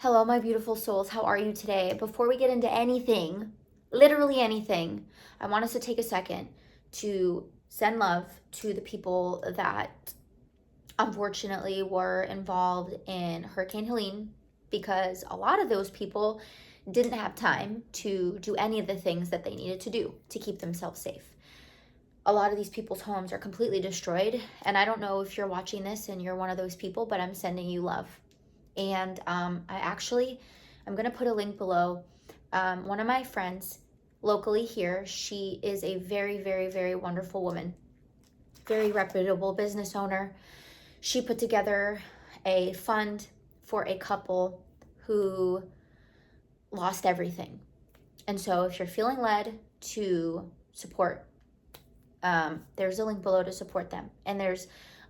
Hello, my beautiful souls. How are you today? Before we get into anything, literally anything, I want us to take a second to send love to the people that unfortunately were involved in Hurricane Helene, because a lot of those people didn't have time to do any of the things that they needed to do to keep themselves safe. A lot of these people's homes are completely destroyed, and I don't know if you're watching this and you're one of those people, but I'm sending you love. And I'm going to put a link below. One of my friends locally here, she is a very, very, very wonderful woman, very reputable business owner. She put together a fund for a couple who lost everything. And so if you're feeling led to support, there's a link below to support them. And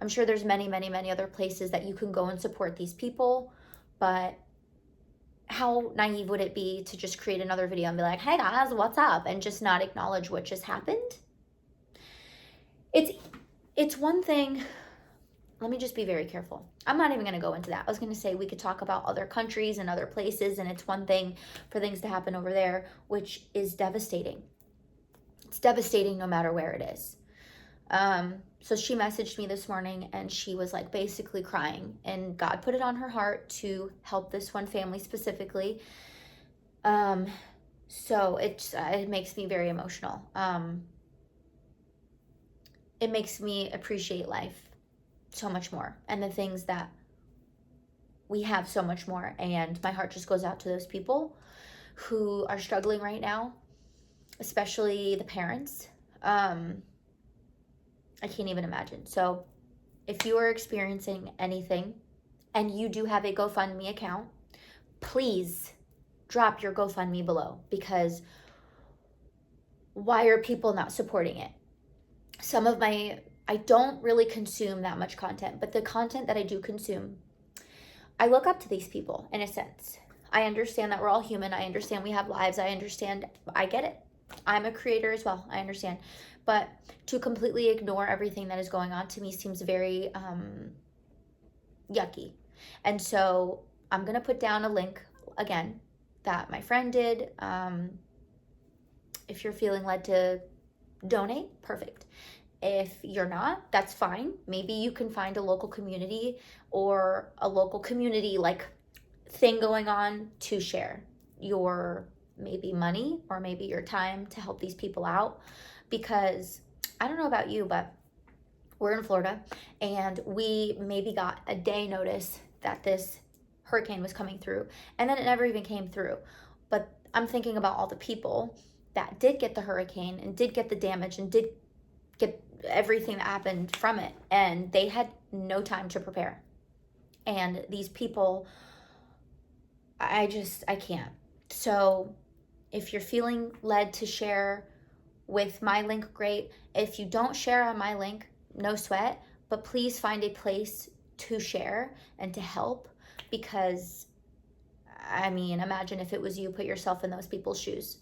I'm sure there's many, many, many other places that you can go and support these people, but how naive would it be to just create another video and be like, hey guys, what's up? And just not acknowledge what just happened? It's one thing. Let me just be very careful. I'm not even going to go into that. I was going to say we could talk about other countries and other places, and it's one thing for things to happen over there, which is devastating. It's devastating no matter where it is. So she messaged me this morning and she was like basically crying, and God put it on her heart to help this one family specifically. So it makes me very emotional. It makes me appreciate life so much more, and the things that we have so much more. And my heart just goes out to those people who are struggling right now, especially the parents. I can't even imagine. So if you are experiencing anything and you do have a GoFundMe account, please drop your GoFundMe below, because why are people not supporting it? I don't really consume that much content, but the content that I do consume, I look up to these people in a sense. I understand that we're all human. I understand we have lives. I get it. I'm a creator as well. I understand. But to completely ignore everything that is going on to me seems very yucky. And so I'm going to put down a link again that my friend did. If you're feeling led to donate, perfect. If you're not, that's fine. Maybe you can find a local community or a local community like thing going on to share your maybe money or maybe your time to help these people out. Because I don't know about you, but we're in Florida and we maybe got a day notice that this hurricane was coming through, and then it never even came through. But I'm thinking about all the people that did get the hurricane and did get the damage and did get everything that happened from it, and they had no time to prepare. And these people, I can't. So if you're feeling led to share with my link, great. If you don't share on my link, no sweat, but please find a place to share and to help, because I mean, imagine if it was you, put yourself in those people's shoes.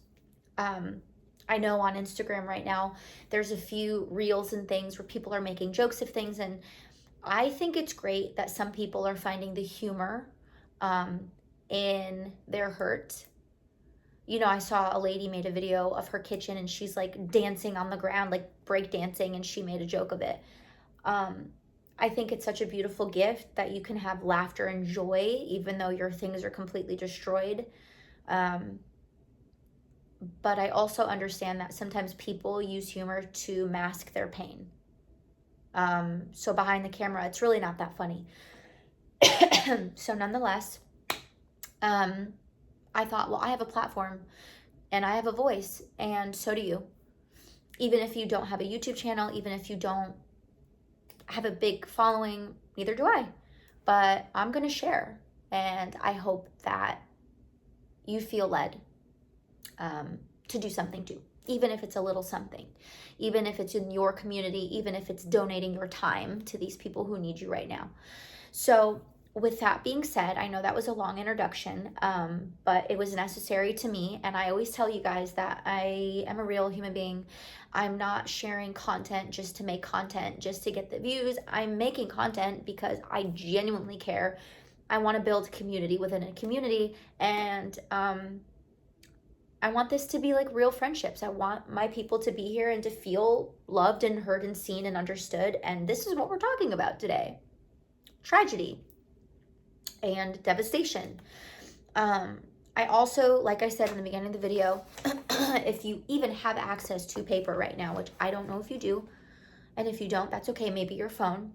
I know on Instagram right now, there's a few reels and things where people are making jokes of things, and I think it's great that some people are finding the humor in their hurt. You know, I saw a lady made a video of her kitchen and she's like dancing on the ground, like break dancing, and she made a joke of it. I think it's such a beautiful gift that you can have laughter and joy even though your things are completely destroyed. But I also understand that sometimes people use humor to mask their pain. So behind the camera, it's really not that funny. So nonetheless, I thought, well, I have a platform and I have a voice, and so do you. Even if you don't have a YouTube channel, even if you don't have a big following, neither do I. But I'm going to share, and I hope that you feel led to do something too, even if it's a little something, even if it's in your community, even if it's donating your time to these people who need you right now. So with that being said, I know that was a long introduction, but it was necessary to me. And I always tell you guys that I am a real human being. I'm not sharing content just to make content, just to get the views. I'm making content because I genuinely care. I want to build community within a community, and I want this to be like real friendships. I want my people to be here and to feel loved and heard and seen and understood. And this is what we're talking about today. Tragedy and devastation. I also, like I said in the beginning of the video, if you even have access to paper right now, which I don't know if you do, and if you don't, that's okay, maybe your phone,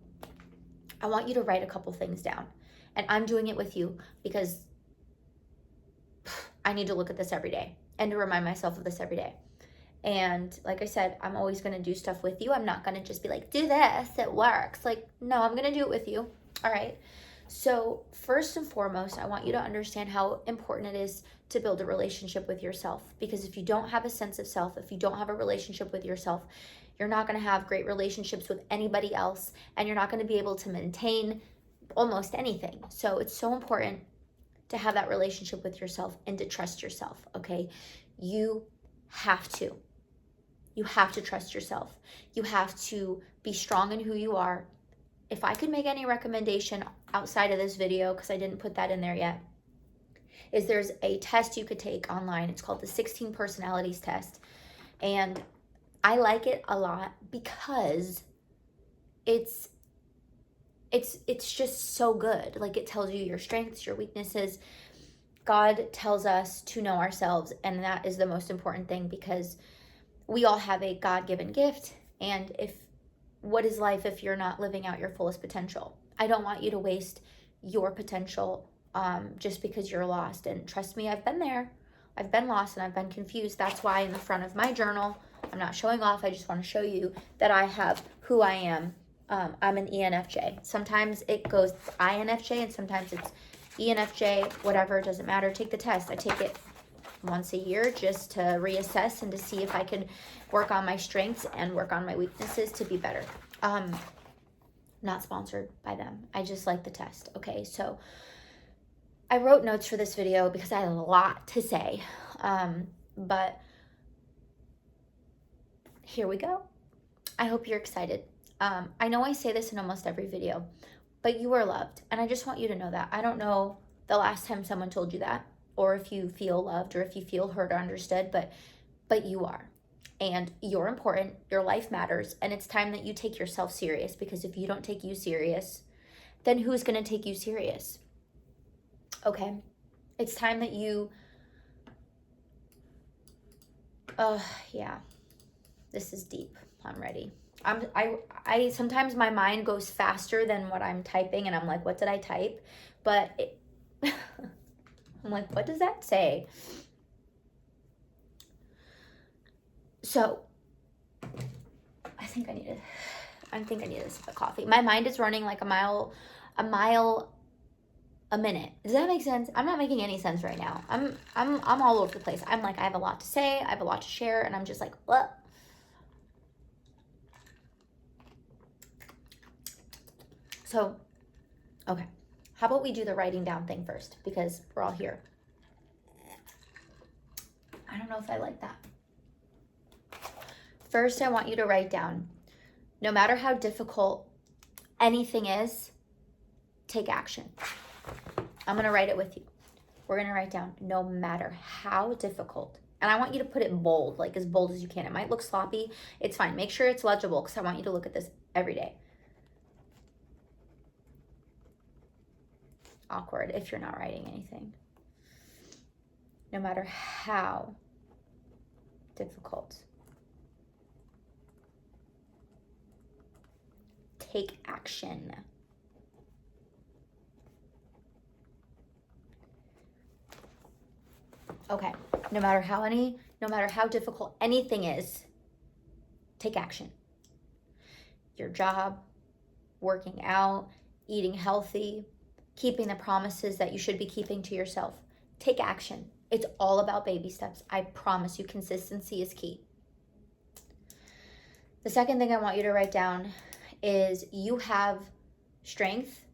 I want you to write a couple things down. And I'm doing it with you because I need to look at this every day and to remind myself of this every day. And like I said, I'm always going to do stuff with you. I'm not going to just be like, do this, it works. Like, no, I'm going to do it with you. All right. So first and foremost, I want you to understand how important it is to build a relationship with yourself. Because if you don't have a sense of self, if you don't have a relationship with yourself, you're not going to have great relationships with anybody else, and you're not going to be able to maintain almost anything. So it's so important to have that relationship with yourself and to trust yourself, okay? You have to. You have to trust yourself. You have to be strong in who you are. If I could make any recommendation outside of this video, because I didn't put that in there yet, is there's a test you could take online. It's called the 16 Personalities Test. And I like it a lot because it's just so good. Like, it tells you your strengths, your weaknesses. God tells us to know ourselves, and that is the most important thing, because we all have a God-given gift. And what is life if you're not living out your fullest potential? I don't want you to waste your potential just because you're lost. And trust me, I've been there. I've been lost and I've been confused. That's why in the front of my journal, I'm not showing off. I just want to show you that I have who I am. I'm an ENFJ. Sometimes it goes INFJ and sometimes it's ENFJ, whatever, it doesn't matter. Take the test. I take it once a year just to reassess and to see if I can work on my strengths and work on my weaknesses to be better. Not sponsored by them. I just like the test. Okay, so I wrote notes for this video because I had a lot to say, but here we go. I hope you're excited. I know I say this in almost every video, but you are loved, and I just want you to know that. I don't know the last time someone told you that, or if you feel loved, or if you feel heard or understood, but you are. And you're important, your life matters, and it's time that you take yourself serious, because if you don't take you serious, then who's going to take you serious? Okay? It's time that you, yeah, this is deep. I'm ready. I sometimes my mind goes faster than what I'm typing, and I'm like, what did I type? But I'm like, what does that say? So I think I need a sip of coffee. My mind is running like a mile a minute. Does that make sense? I'm not making any sense right now. I'm all over the place. I'm like, I have a lot to say, I have a lot to share, and I'm just like, what? So, okay. How about we do the writing down thing first, because we're all here. I don't know if I like that. First, I want you to write down, no matter how difficult anything is, take action. I'm going to write it with you. We're going to write down, no matter how difficult. And I want you to put it bold, like as bold as you can. It might look sloppy. It's fine. Make sure it's legible, because I want you to look at this every day. Awkward if you're not writing anything. No matter how difficult, take action. Okay, no matter how difficult anything is, take action. Your job, working out, eating healthy, keeping the promises that you should be keeping to yourself. Take action. It's all about baby steps. I promise you, consistency is key. The second thing I want you to write down is you have strength.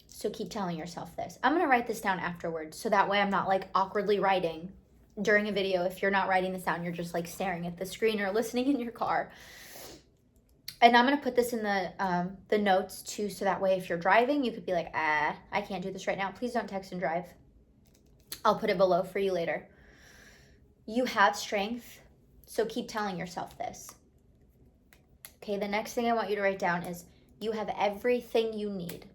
So keep telling yourself this. I'm going to write this down afterwards, so that way I'm not like awkwardly writing during a video. If you're not writing this down, you're just like staring at the screen or listening in your car. And I'm going to put this in the notes too, so that way if you're driving, you could be like, I can't do this right now. Please don't text and drive. I'll put it below for you later. You have strength, so keep telling yourself this. Okay, the next thing I want you to write down is you have everything you need.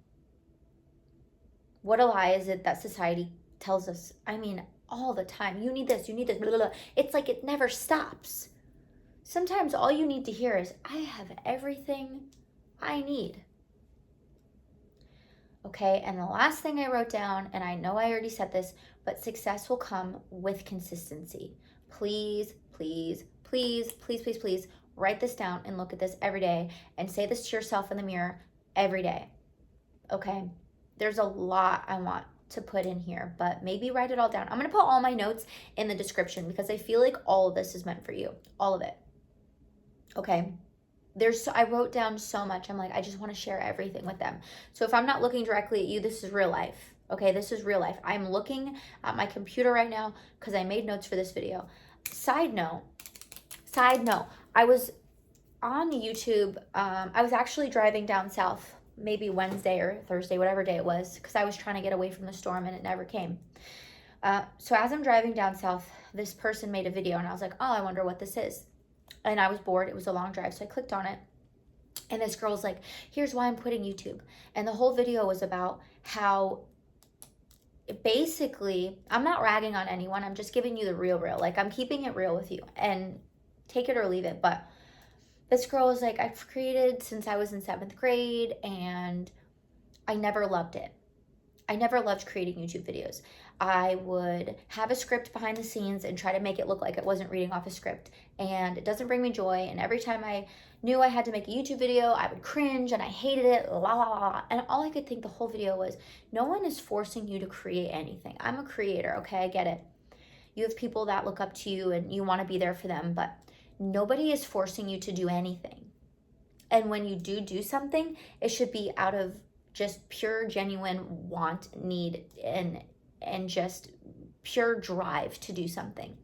What a lie is it that society tells us, I mean, all the time, you need this, blah, blah, blah. It's like it never stops. Sometimes all you need to hear is, I have everything I need. Okay, and the last thing I wrote down, and I know I already said this, but success will come with consistency. Please, please, please, please, please, please write this down and look at this every day and say this to yourself in the mirror every day. Okay, there's a lot I want to put in here, but maybe write it all down. I'm going to put all my notes in the description because I feel like all of this is meant for you, all of it. Okay, I wrote down so much. I'm like, I just want to share everything with them. So if I'm not looking directly at you, this is real life. Okay, this is real life. I'm looking at my computer right now because I made notes for this video. Side note, I was on YouTube. I was actually driving down south, maybe Wednesday or Thursday, whatever day it was, because I was trying to get away from the storm and it never came. So as I'm driving down south, this person made a video and I was like, oh, I wonder what this is. And I was bored. It was a long drive. So I clicked on it. And this girl's like, here's why I'm quitting YouTube. And the whole video was about how basically, I'm not ragging on anyone. I'm just giving you the real. Like, I'm keeping it real with you. And take it or leave it. But this girl was like, I've created since I was in 7th grade. And I never loved it. I never loved creating YouTube videos. I would have a script behind the scenes and try to make it look like it wasn't reading off a script. And it doesn't bring me joy. And every time I knew I had to make a YouTube video, I would cringe and I hated it, la la la. And all I could think the whole video was, no one is forcing you to create anything. I'm a creator, okay? I get it. You have people that look up to you and you want to be there for them, but nobody is forcing you to do anything. And when you do something, it should be out of just pure, genuine want, need, and just pure drive to do something.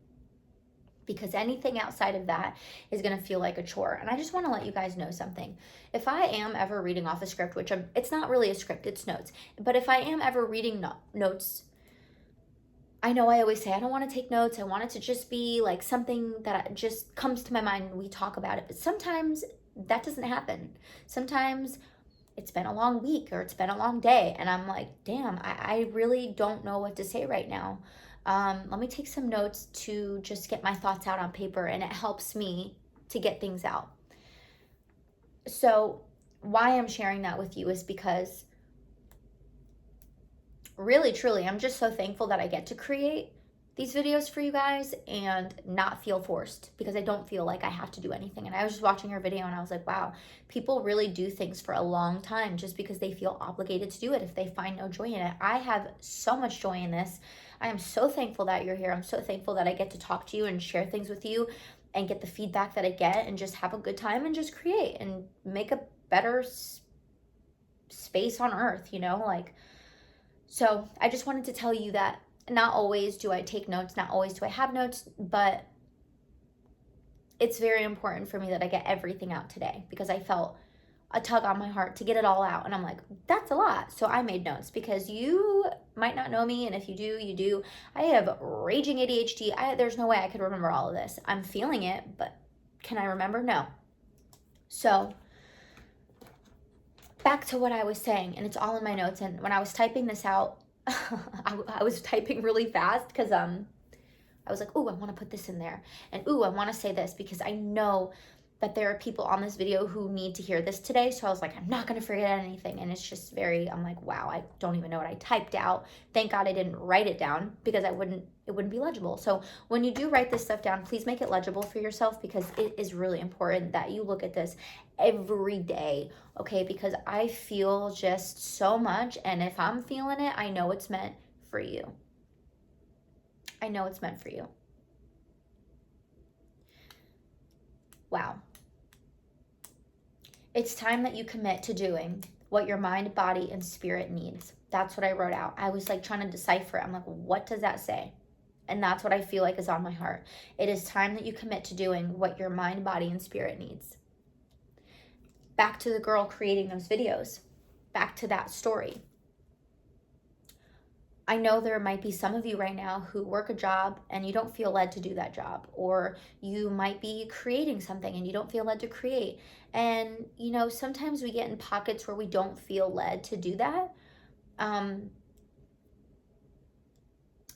Because anything outside of that is going to feel like a chore. And I just want to let you guys know something. If I am ever reading off a script, which it's not really a script, it's notes. But if I am ever reading notes, I know I always say I don't want to take notes. I want it to just be like something that just comes to my mind and we talk about it. But sometimes that doesn't happen. Sometimes it's been a long week or it's been a long day and I'm like, damn, I really don't know what to say right now. Let me take some notes to just get my thoughts out on paper, and it helps me to get things out. So why I'm sharing that with you is because really, truly, I'm just so thankful that I get to create these videos for you guys and not feel forced, because I don't feel like I have to do anything. And I was just watching her video and I was like, wow, people really do things for a long time just because they feel obligated to do it if they find no joy in it. I have so much joy in this. I am so thankful that you're here. I'm so thankful that I get to talk to you and share things with you and get the feedback that I get and just have a good time and just create and make a better space on earth, you know, like. So I just wanted to tell you that not always do I take notes, not always do I have notes, but it's very important for me that I get everything out today, because I felt a tug on my heart to get it all out. And I'm like, that's a lot. So I made notes, because you might not know me. And if you do, you do. I have raging ADHD. There's no way I could remember all of this. I'm feeling it, but can I remember? No. So back to what I was saying, and it's all in my notes. And when I was typing this out, I was typing really fast because I was like, ooh, I want to put this in there. And ooh, I want to say this, because I know that there are people on this video who need to hear this today. So I was like, I'm not going to forget anything. And it's just I'm like, wow, I don't even know what I typed out. Thank God I didn't write it down, because it wouldn't be legible. So when you do write this stuff down, please make it legible for yourself, because it is really important that you look at this every day, okay? Because I feel just so much, and if I'm feeling it, I know it's meant for you. I know it's meant for you. Wow. It's time that you commit to doing what your mind, body, and spirit needs. That's what I wrote out. I was like trying to decipher it. I'm like, what does that say? And that's what I feel like is on my heart. It is time that you commit to doing what your mind, body, and spirit needs. Back to the girl creating those videos, back to that story. I know there might be some of you right now who work a job and you don't feel led to do that job, or you might be creating something and you don't feel led to create. And, you know, sometimes we get in pockets where we don't feel led to do that.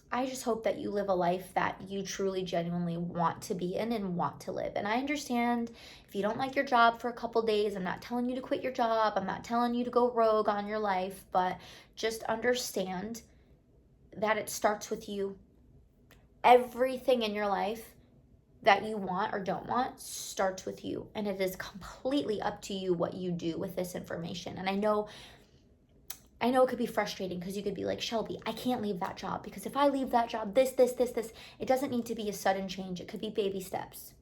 I just hope that you live a life that you truly, genuinely want to be in and want to live. And I understand if you don't like your job for a couple days, I'm not telling you to quit your job. I'm not telling you to go rogue on your life, but just understand that it starts with you. Everything in your life that you want or don't want starts with you. And it is completely up to you what you do with this information. And I know it could be frustrating because you could be like, Shelby, I can't leave that job because if I leave that job, this, it doesn't need to be a sudden change. It could be baby steps.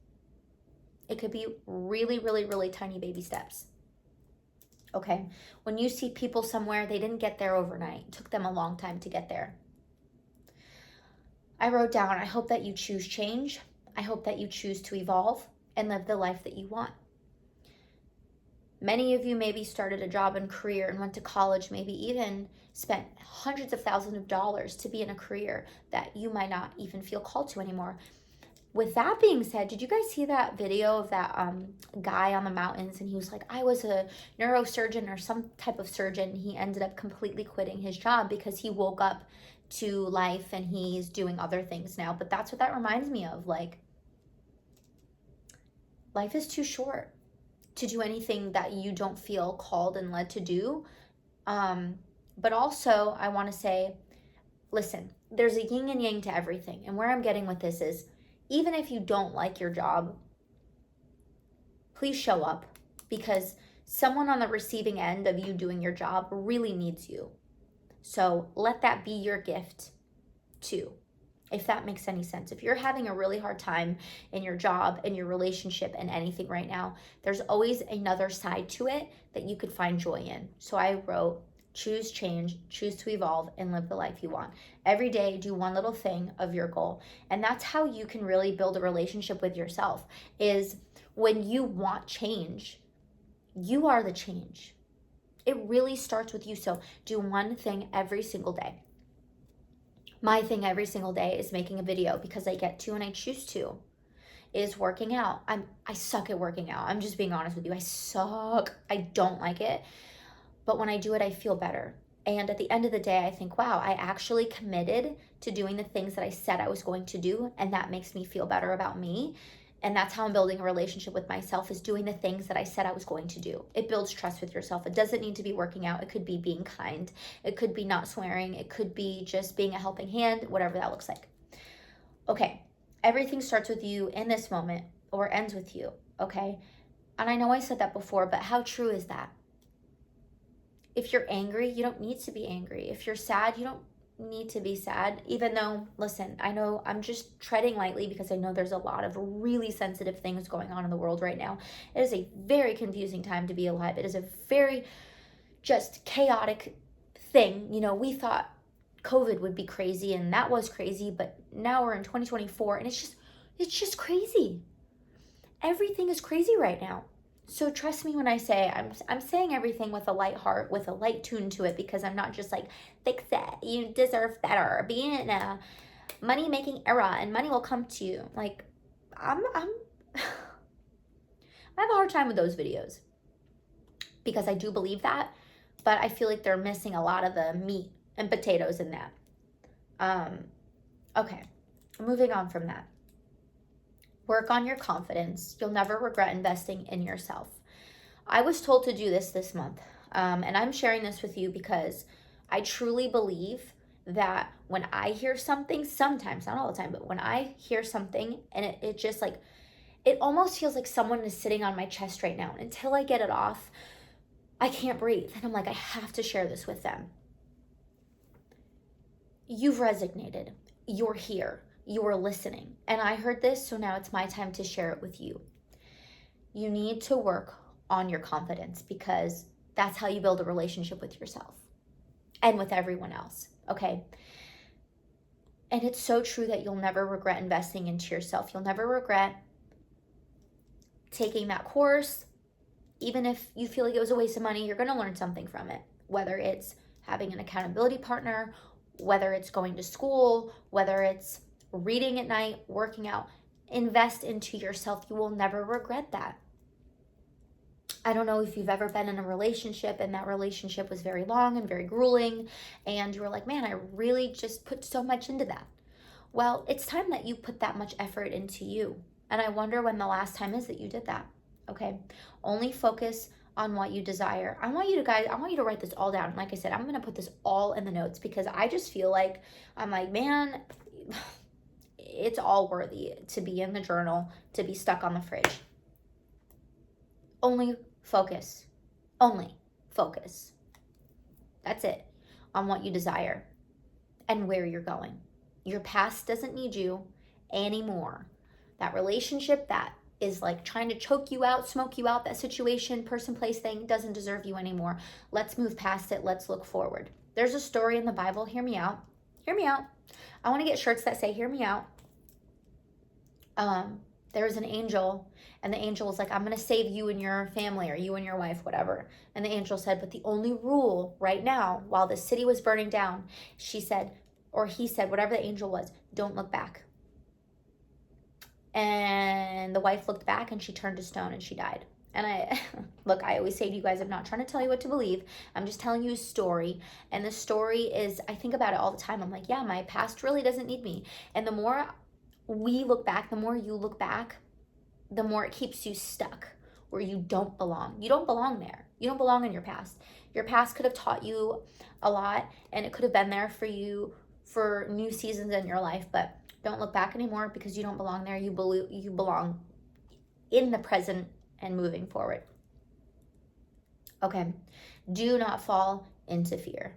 It could be really, really, really tiny baby steps. Okay. When you see people somewhere, they didn't get there overnight. It took them a long time to get there. I wrote down, I hope that you choose change. I hope that you choose to evolve and live the life that you want. Many of you maybe started a job and career and went to college, maybe even spent hundreds of thousands of dollars to be in a career that you might not even feel called to anymore. With that being said, did you guys see that video of that guy on the mountains? And he was like, I was a neurosurgeon or some type of surgeon. He ended up completely quitting his job because he woke up to life and he's doing other things now. But that's what that reminds me of. Like, life is too short to do anything that you don't feel called and led to do. But also, I want to say, listen, there's a yin and yang to everything. And where I'm getting with this is, even if you don't like your job, please show up, because someone on the receiving end of you doing your job really needs you. So let that be your gift too, if that makes any sense. If you're having a really hard time in your job, in your relationship, and anything right now, there's always another side to it that you could find joy in. So I wrote, choose change, choose to evolve, and live the life you want. Every day, do one little thing of your goal. And that's how you can really build a relationship with yourself, is when you want change, you are the change. It really starts with you. So do one thing every single day. My thing every single day is making a video because I get to and I choose to. Is working out. I suck at working out. I'm just being honest with you. I suck. I don't like it. But when I do it, I feel better. And at the end of the day, I think, wow, I actually committed to doing the things that I said I was going to do. And that makes me feel better about me. And that's how I'm building a relationship with myself, is doing the things that I said I was going to do. It builds trust with yourself. It doesn't need to be working out. It could be being kind. It could be not swearing. It could be just being a helping hand, whatever that looks like. Okay, everything starts with you in this moment, or ends with you, okay? And I know I said that before, but how true is that? If you're angry, you don't need to be angry. If you're sad, you don't need to be sad. Even though, listen, I know I'm just treading lightly because I know there's a lot of really sensitive things going on in the world right now. It is a very confusing time to be alive. It is a very just chaotic thing. You know, we thought COVID would be crazy, and that was crazy, but now we're in 2024 and it's just crazy. Everything is crazy right now. So trust me when I say I'm saying everything with a light heart, with a light tune to it, because I'm not just like, fix it, you deserve better, be in a money making era and money will come to you. Like, I have a hard time with those videos because I do believe that, but I feel like they're missing a lot of the meat and potatoes in that. Okay, moving on from that. Work on your confidence. You'll never regret investing in yourself. I was told to do this month, and I'm sharing this with you because I truly believe that when I hear something, sometimes, not all the time, but when I hear something and it just like, it almost feels like someone is sitting on my chest right now. And until I get it off, I can't breathe. And I'm like, I have to share this with them. You've resonated. You're here. You are listening. And I heard this, so now it's my time to share it with you. You need to work on your confidence, because that's how you build a relationship with yourself and with everyone else, okay? And it's so true that you'll never regret investing into yourself. You'll never regret taking that course, even if you feel like it was a waste of money, you're going to learn something from it. Whether it's having an accountability partner, whether it's going to school, whether it's reading at night, working out, invest into yourself. You will never regret that. I don't know if you've ever been in a relationship and that relationship was very long and very grueling, and you were like, man, I really just put so much into that. Well, it's time that you put that much effort into you. And I wonder when the last time is that you did that. Okay? Only focus on what you desire. I want you to write this all down. Like I said, I'm going to put this all in the notes because I just feel like, I'm like, man, it's all worthy to be in the journal, to be stuck on the fridge. Only focus. That's it, on what you desire and where you're going. Your past doesn't need you anymore. That relationship that is like trying to choke you out, smoke you out, that situation, person, place, thing doesn't deserve you anymore. Let's move past it. Let's look forward. There's a story in the Bible. Hear me out. I want to get shirts that say, hear me out. There was an angel, and the angel was like, I'm going to save you and your family, or you and your wife, whatever. And the angel said, but the only rule right now, while the city was burning down, he said, whatever the angel was, don't look back. And the wife looked back and she turned to stone and she died. And I always say to you guys, I'm not trying to tell you what to believe. I'm just telling you a story. And the story is, I think about it all the time. I'm like, yeah, my past really doesn't need me. And the more we look back, the more you look back, the more it keeps you stuck where you don't belong. You don't belong there. You don't belong in your past. Your past could have taught you a lot, and it could have been there for you for new seasons in your life, but don't look back anymore because you don't belong there. You belong in the present and moving forward. Okay. Do not fall into fear.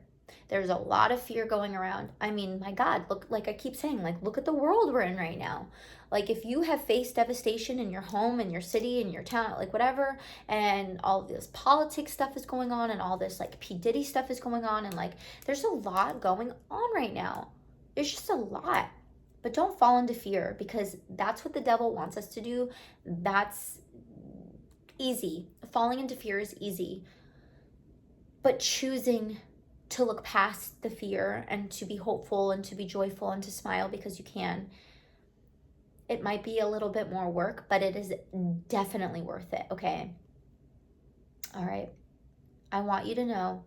There's a lot of fear going around. I mean, my God, look, like I keep saying, like, look at the world we're in right now. Like, if you have faced devastation in your home, in your city, in your town, like whatever, and all this politics stuff is going on, and all this like P. Diddy stuff is going on, and like, there's a lot going on right now. There's just a lot. But don't fall into fear, because that's what the devil wants us to do. That's easy. Falling into fear is easy. But choosing to look past the fear and to be hopeful and to be joyful and to smile because you can, it might be a little bit more work, but it is definitely worth it, okay? All right. I want you to know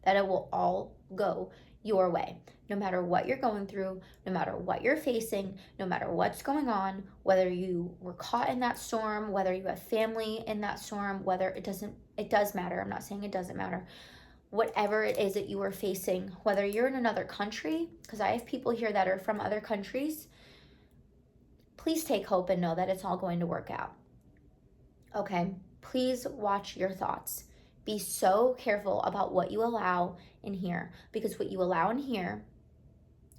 that it will all go your way. No matter what you're going through, no matter what you're facing, no matter what's going on, whether you were caught in that storm, whether you have family in that storm, whether it does matter. I'm not saying it doesn't matter. Whatever it is that you are facing, whether you're in another country, because I have people here that are from other countries, please take hope and know that it's all going to work out. Okay? Please watch your thoughts. Be so careful about what you allow in here, because what you allow in here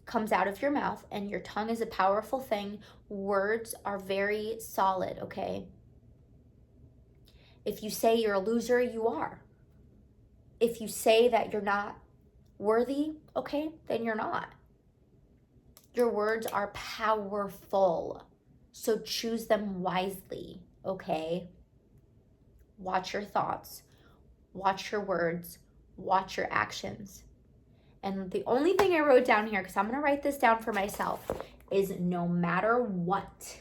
comes out of your mouth, and your tongue is a powerful thing. Words are very solid, okay? If you say you're a loser, you are. If you say that you're not worthy, okay, then you're not. Your words are powerful, so choose them wisely, okay? Watch your thoughts, watch your words, watch your actions. And the only thing I wrote down here, because I'm going to write this down for myself, is no matter what,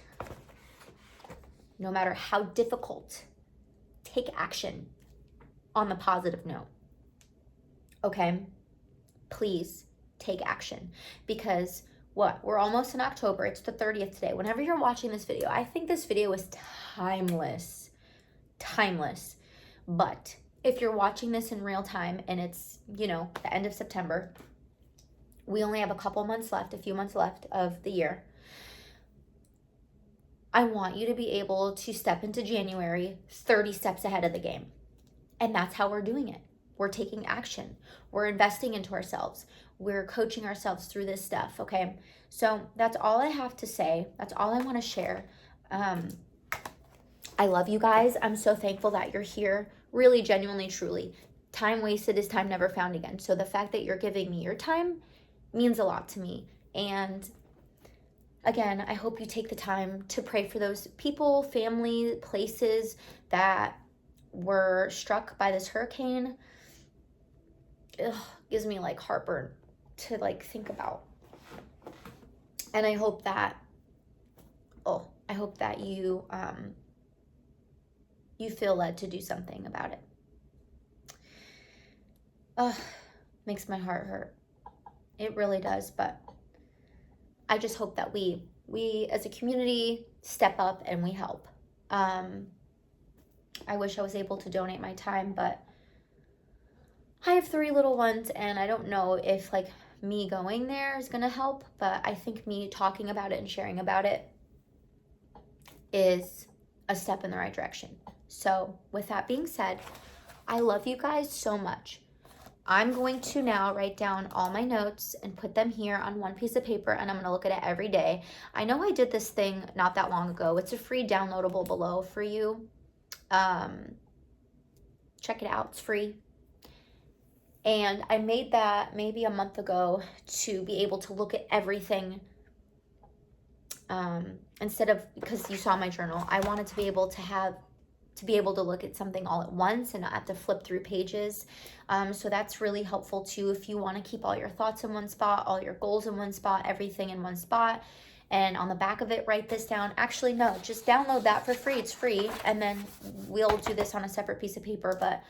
no matter how difficult, take action on the positive note. Okay? Please take action, because we're almost in October. It's the 30th today. Whenever you're watching this video, I think this video is timeless. But if you're watching this in real time and it's, the end of September, we only have a few months left of the year. I want you to be able to step into January 30 steps ahead of the game. And that's how we're doing it. We're taking action. We're investing into ourselves. We're coaching ourselves through this stuff, okay? So that's all I have to say. That's all I want to share. I love you guys. I'm so thankful that you're here. Really, genuinely, truly. Time wasted is time never found again. So the fact that you're giving me your time means a lot to me. And again, I hope you take the time to pray for those people, family, places that were struck by this hurricane, gives me like heartburn to like think about. And I hope that you you feel led to do something about it. Makes my heart hurt. It really does. But I just hope that we as a community step up and we help. I wish I was able to donate my time, but I have 3 little ones, and I don't know if like me going there is gonna help, but I think me talking about it and sharing about it is a step in the right direction. So with that being said, I love you guys so much. I'm going to now write down all my notes and put them here on one piece of paper, and I'm going to look at it every day. I know I did this thing not that long ago. It's a free downloadable below for you. Check it out. It's free. And I made that maybe a month ago to be able to look at everything. Instead of, because you saw my journal, I wanted to be able to look at something all at once and not have to flip through pages. So that's really helpful too if you want to keep all your thoughts in one spot, all your goals in one spot, everything in one spot. And on the back of it, write this down. Actually, no, just download that for free. It's free. And then we'll do this on a separate piece of paper. But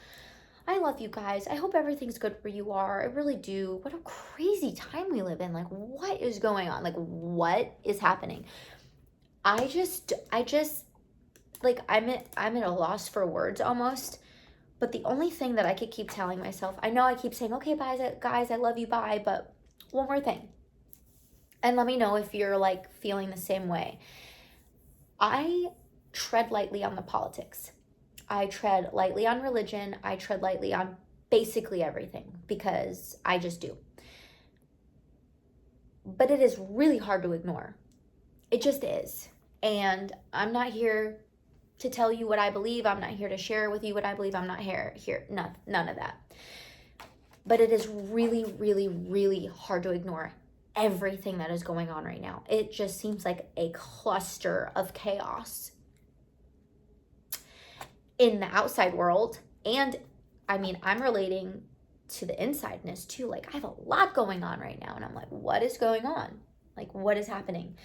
I love you guys. I hope everything's good where you are. I really do. What a crazy time we live in. Like, what is going on? Like, what is happening? I just like, I'm at a loss for words almost. But the only thing that I could keep telling myself, I know I keep saying, okay, bye, guys, I love you, bye. But one more thing. And let me know if you're like feeling the same way. I tread lightly on the politics. I tread lightly on religion. I tread lightly on basically everything because I just do. But it is really hard to ignore. It just is. And I'm not here to tell you what I believe. I'm not here to share with you what I believe. I'm not here, none of that. But it is really, really, really hard to ignore everything that is going on right now. It just seems like a cluster of chaos in the outside world. And I mean, I'm relating to the insideness too. Like, I have a lot going on right now, and I'm like, what is going on? Like, what is happening?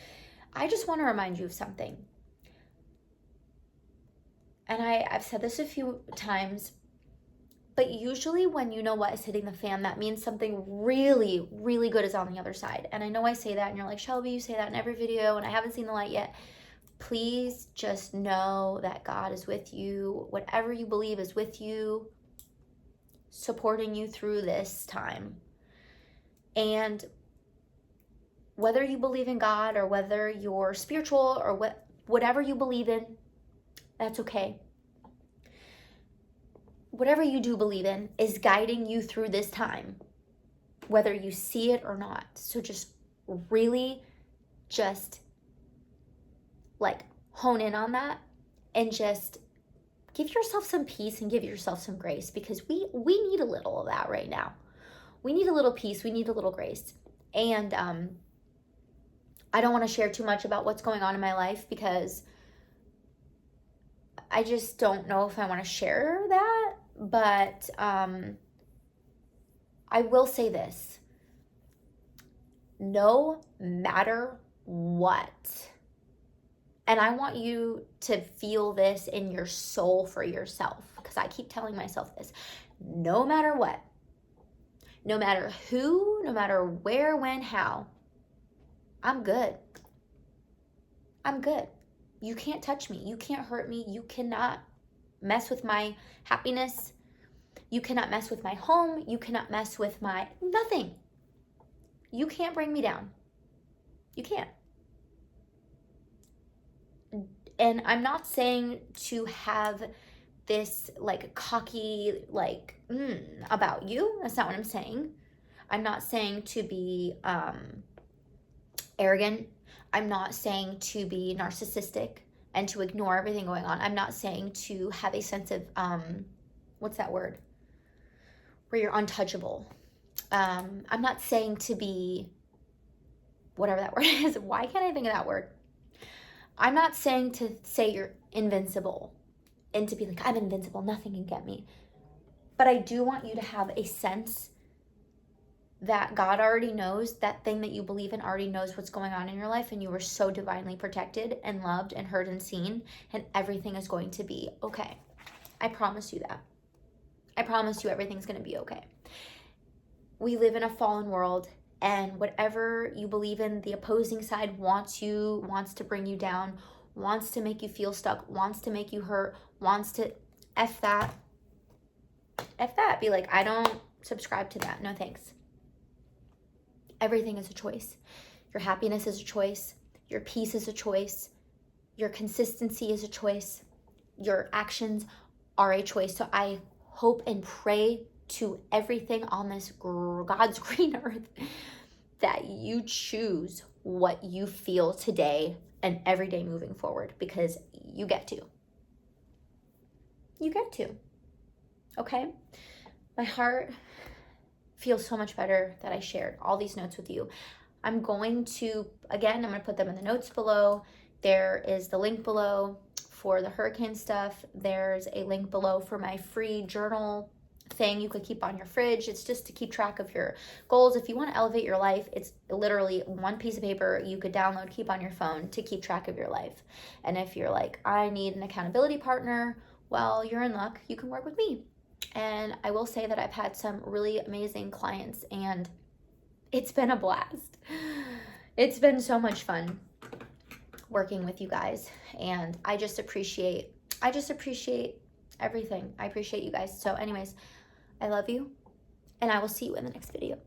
I just want to remind you of something. And I've said this a few times, but usually when you know what is hitting the fan, that means something really, really good is on the other side. And I know I say that, and you're like, Shelby, you say that in every video, and I haven't seen the light yet. Please just know that God is with you. Whatever you believe is with you, supporting you through this time. And whether you believe in God or whether you're spiritual or whatever you believe in, that's okay. Whatever you do believe in is guiding you through this time, whether you see it or not. So just really just like hone in on that and just give yourself some peace and give yourself some grace, because we need a little of that right now. We need a little peace. We need a little grace. And I don't want to share too much about what's going on in my life because I just don't know if I want to share that. But I will say this. No matter what, and I want you to feel this in your soul for yourself, because I keep telling myself this. No matter what, no matter who, no matter where, when, how, I'm good. I'm good. You can't touch me. You can't hurt me. You cannot mess with my happiness. You cannot mess with my home. You cannot mess with my nothing. You can't bring me down. You can't. And I'm not saying to have this like cocky like about you. That's not what I'm saying. I'm not saying to be arrogant. I'm not saying to be narcissistic and to ignore everything going on. I'm not saying to have a sense of what's that word? Where you're untouchable. I'm not saying to be whatever that word is. Why can't I think of that word? I'm not saying to say you're invincible into being like, I'm invincible, nothing can get me. But I do want you to have a sense that God already knows, that thing that you believe in already knows what's going on in your life, and you are so divinely protected and loved and heard and seen, and everything is going to be okay. I promise you that. I promise you everything's going to be okay. We live in a fallen world, and whatever you believe in, the opposing side wants to bring you down, wants to make you feel stuck, wants to make you hurt, wants to F that. Be like, I don't subscribe to that. No thanks. Everything is a choice. Your happiness is a choice. Your peace is a choice. Your consistency is a choice. Your actions are a choice. So I hope and pray to everything on this God's green earth that you choose what you feel today and every day moving forward, because you get to. You get to. Okay? My heart feels so much better that I shared all these notes with you. I'm going to put them in the notes below. There is the link below for the hurricane stuff. There's a link below for my free journal thing you could keep on your fridge. It's just to keep track of your goals. If you want to elevate your life, it's literally one piece of paper you could download, keep on your phone to keep track of your life. And if you're like, I need an accountability partner, well, you're in luck. You can work with me. And I will say that I've had some really amazing clients, and it's been a blast. It's been so much fun working with you guys, and I just appreciate everything. I appreciate you guys. So anyways, I love you, and I will see you in the next video.